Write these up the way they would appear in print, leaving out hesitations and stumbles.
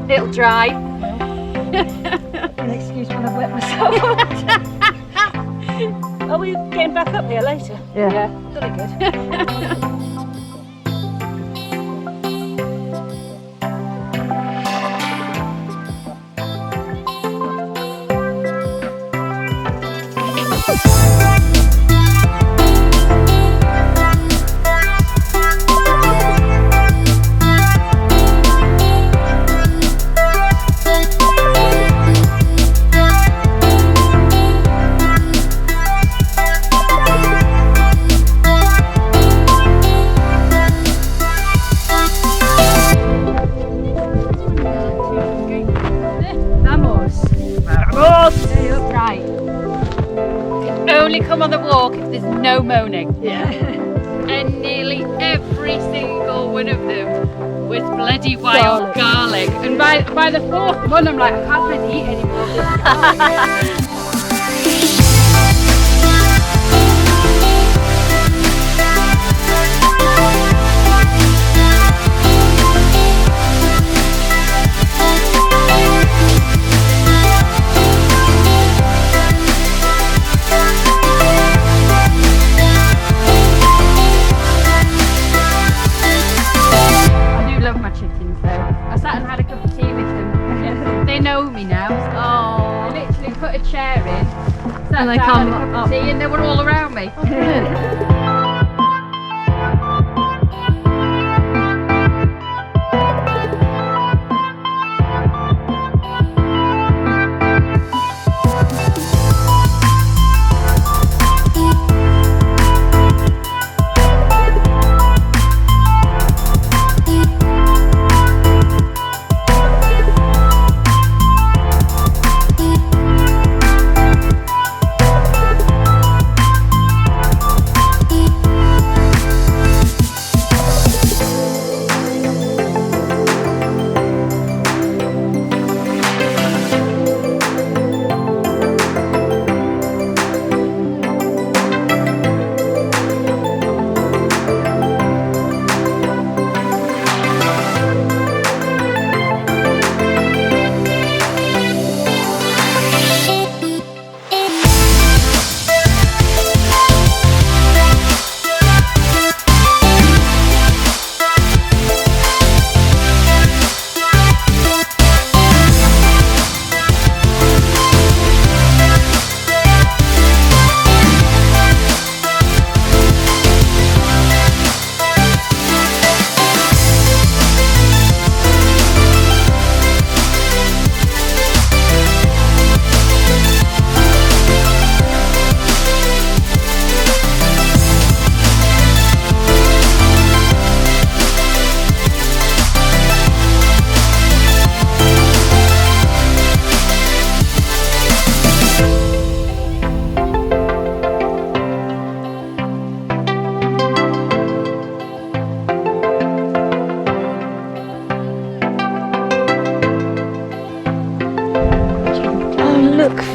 It'll dry. An excuse when I've wet myself. Are we getting back up here later? Yeah. Jolly good. Right. Only come on the walk if there's no moaning. Yeah. And nearly every single one of them was bloody wild garlic. And by the fourth one, I'm like, I can't really eat anymore. Put a chair in, and they come up, and they were all around me.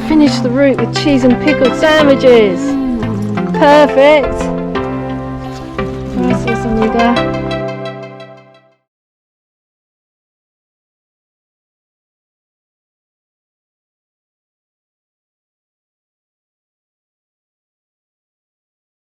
finish the route with cheese and pickled sandwiches. Perfect.